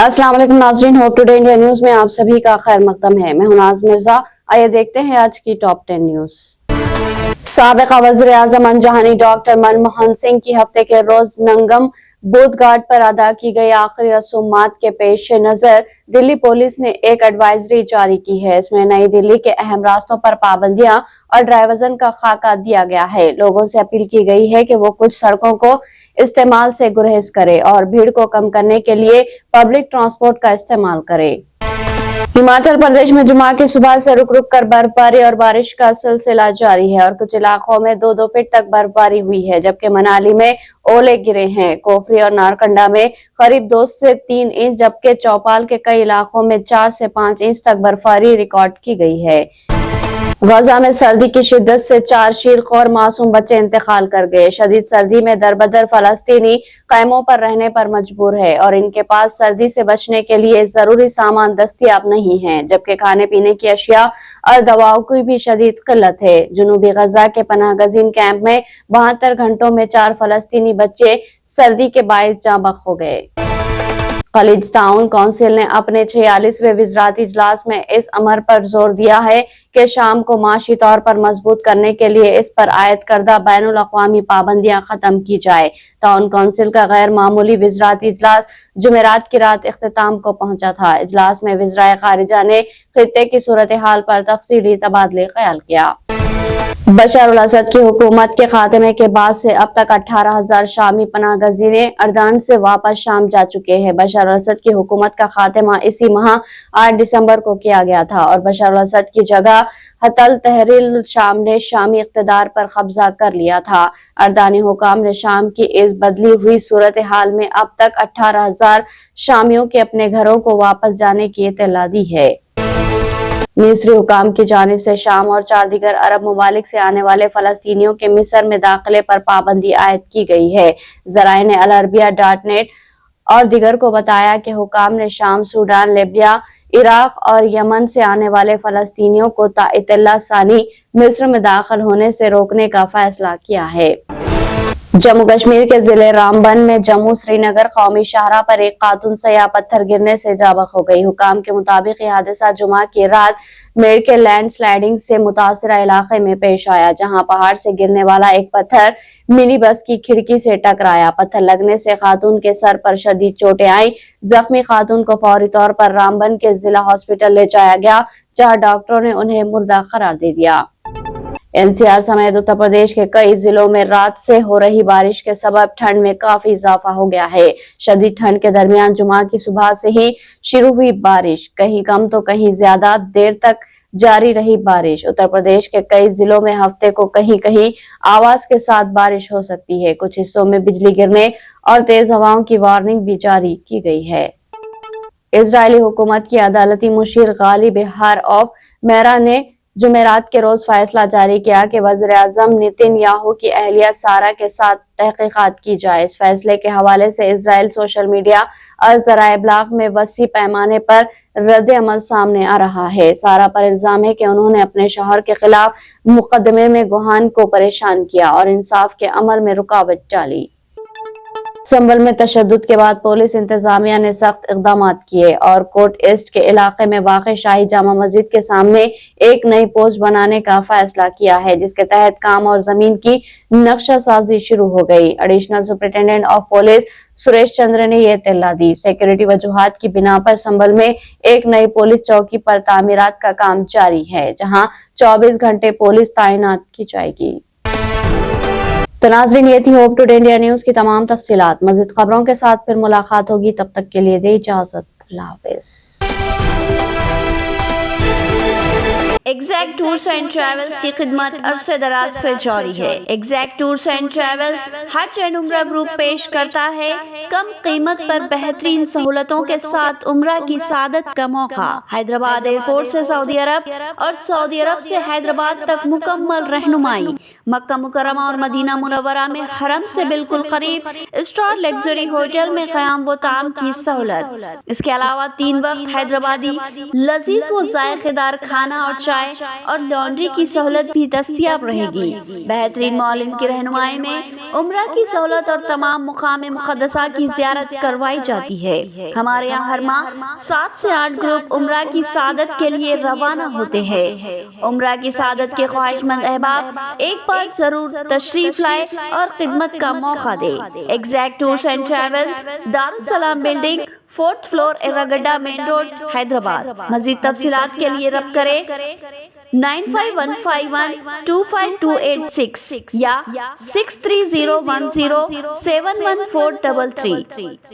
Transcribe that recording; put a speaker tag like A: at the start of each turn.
A: अस्सलाम वालेकुम नाज़रीन, होप टुडे इंडिया न्यूज में आप सभी का खैर मकदम है। मैं हूं नाज मिर्जा। आइए देखते हैं आज की टॉप 10 न्यूज। साबिक़ा वज़ीर आज़म अनजहानी डॉक्टर मनमोहन सिंह की हफ्ते के रोज नंगम बोध घाट पर अदा की गई आखिरी रसूमात के पेश नजर दिल्ली पुलिस ने एक एडवाइजरी जारी की है। इसमें नई दिल्ली के अहम रास्तों पर पाबंदियां और ड्राइवर्जन का खाका दिया गया है। लोगों से अपील की गई है कि वो कुछ सड़कों को इस्तेमाल से गुरेज करे और भीड़ को कम करने के लिए पब्लिक ट्रांसपोर्ट का इस्तेमाल करे। हिमाचल प्रदेश में जुमा की सुबह से रुक रुक कर बर्फबारी और बारिश का सिलसिला जारी है और कुछ इलाकों में 2-2 फीट तक बर्फबारी हुई है, जबकि मनाली में ओले गिरे हैं। कोफरी और नारकंडा में करीब 2 से 3 इंच, जबकि चौपाल के कई इलाकों में 4 से 5 इंच तक बर्फबारी रिकॉर्ड की गई है। गजा में सर्दी की शिद्दत से 4 शीरखोर मासूम बच्चे इंतकाल कर गए। शदीद सर्दी में दरबदर फलस्तीनी खैमों पर रहने पर मजबूर है और इनके पास सर्दी से बचने के लिए जरूरी सामान दस्तयाब नहीं है, जबकि खाने पीने की अशिया और दवाओं की भी शदीद किल्लत है। जुनूबी गजा के पनाहगजीन कैंप में 72 घंटों में 4 फलस्तीनी बच्चे सर्दी के बायस जाँ बख्श हो गए। खलीज ताउन काउंसिल ने अपने 46वें विज़राती इजलास में इस अमर पर जोर दिया है कि शाम को माशी तौर पर मजबूत करने के लिए इस पर आयद करदा बैनुल अक़वामी पाबंदियां खत्म की जाए। ताउन काउंसिल का गैर मामूली विज़राती इजलास जुमेरात की रात इख्तिताम को पहुंचा था। इजलास में वज़ीर ख़ारिजा ने खित्ते की सूरत हाल पर तफसीली तबादले ख्याल किया। बशर अल असद की हुकूमत के खात्मे के बाद से अब तक 18,000 शामी पनाहगजीने अर्दान से वापस शाम जा चुके हैं। बशर अल असद की हुकूमत का खात्मा इसी माह 8 दिसंबर को किया गया था और बशर अल असद की जगह हतल तहरीर शाम ने शामी इख्तिदार पर कब्जा कर लिया था। अर्दानी हुकाम ने शाम की इस बदली हुई सूरत हाल में अब तक 18,000 शामियों के अपने घरों को वापस जाने की इत्तला दी है। मिस्री हुकाम की जानिब से शाम और 4 दीगर अरब ममालिक से आने वाले फलस्तीनियों के मिस्र में दाखिले पर पाबंदी आयद की गई है। ज़राए ने al-Arabiya.net और दीगर को बताया कि हुकाम ने शाम, सूडान, लीबिया, इराक और यमन से आने वाले फलस्तीनियों को ताइतल्ला सानी मिस्र में दाखिल होने से रोकने का फैसला किया है। जम्मू कश्मीर के जिले रामबन में जम्मू श्रीनगर कौमी शाहरा पर एक खातून सयाह पत्थर गिरने से जाबक हो गई। हुकाम के मुताबिक ये हादसा जुमा की रात मेड़ के लैंड स्लाइडिंग से मुतासरा इलाके में पेश आया, जहां पहाड़ से गिरने वाला एक पत्थर मिनी बस की खिड़की से टकराया। पत्थर लगने से खातून के सर पर शदीद चोटें आई। जख्मी खातून को फौरी तौर पर रामबन के जिला हॉस्पिटल ले जाया गया, जहां डॉक्टरों ने उन्हें मुर्दा करार दे दिया। एनसीआर समेत उत्तर प्रदेश के कई जिलों में रात से हो रही बारिश के सबब ठंड में काफी इजाफा हो गया है। शदीद ठंड के दरमियान जुमा की सुबह से ही शुरू हुई बारिश, कहीं कम तो कहीं ज्यादा देर तक जारी रही बारिश। उत्तर प्रदेश के कई जिलों में हफ्ते को कहीं कहीं आवाज के साथ बारिश हो सकती है। कुछ हिस्सों में बिजली गिरने और तेज हवाओं की वार्निंग भी जारी की गई है। इजरायली हुकूमत की अदालती मुशीर गालिब हार ऑफ मेरा ने जुमेरात के रोज फैसला जारी किया कि वज़ीर आज़म नेतन्याहू की अहलिया सारा के साथ तहकीकात की जाए। इस फैसले के हवाले से इजराइल सोशल मीडिया और ज़राए इब्लाग में वसी पैमाने पर रद्द अमल सामने आ रहा है। सारा पर इल्जाम है कि उन्होंने अपने शौहर के खिलाफ मुकदमे में गुहान को परेशान किया और इंसाफ के अमल में रुकावट डाली। संभल में तशद्दुद के बाद पुलिस इंतजामिया ने सख्त इकदाम किए और कोट ईस्ट के इलाके में वाक़े शाही जामा मस्जिद के सामने एक नई पोस्ट बनाने का फैसला किया है, जिसके तहत काम और जमीन की नक्शा साजी शुरू हो गई। Additional superintendent of police Suresh Chandra ने यह इत्तला दी। सिक्योरिटी वजूहात की बिना पर संभल में एक नई पुलिस चौकी पर तामीरात का काम जारी है, जहाँ 24 घंटे पुलिस तैनात की जाएगी। तो नाज़रीन, ये थी होप टुडे इंडिया न्यूज की तमाम तफसीलात। मज़ीद खबरों के साथ फिर मुलाकात होगी, तब तक के लिए दे इजाजत। अल्लाह हाफ़िज़।
B: एग्जैक्ट टूर्स एंड ट्रैवल्स की खिदमत अरसे दराज से जारी है। एग्जैक्ट टूर्स एंड ट्रैवल्स हज एंड उम्रा ग्रुप पेश करता है कम कीमत पर बेहतरीन सहूलतों के साथ उम्रा की सादत का मौका। हैदराबाद एयरपोर्ट से सऊदी अरब और सऊदी अरब से हैदराबाद तक मुकम्मल रहनुमाई, مکہ مکرمہ اور مدینہ منورہ میں حرم سے بالکل قریب اسٹار لگژری ہوٹل میں قیام و طعام کی سہولت۔ اس کے علاوہ 3 وقت حیدرآبادی لذیذ و ذائقہ دار کھانا اور چائے اور لانڈری کی سہولت بھی دستیاب رہے گی۔ بہترین معلم کی رہنمائی میں عمرہ کی سہولت اور تمام مقام مقدسہ کی زیارت کروائی جاتی ہے۔ ہمارے یہاں ہر ماہ 7 سے 8 گروپ عمرہ کی سعادت کے لیے روانہ ہوتے ہیں۔ عمرہ کی سعادت کے خواہش مند احباب ایک بار ضرور تشریف لائے اور خدمت کا موقع دے۔ ایگزیکٹ ٹورز اینڈ ٹریول، دارالسلام building, 4th floor, Erragadda main road, Hyderabad. مزید تفصیلات کے لیے رابطہ کریں 9515125286 یا 6301071433۔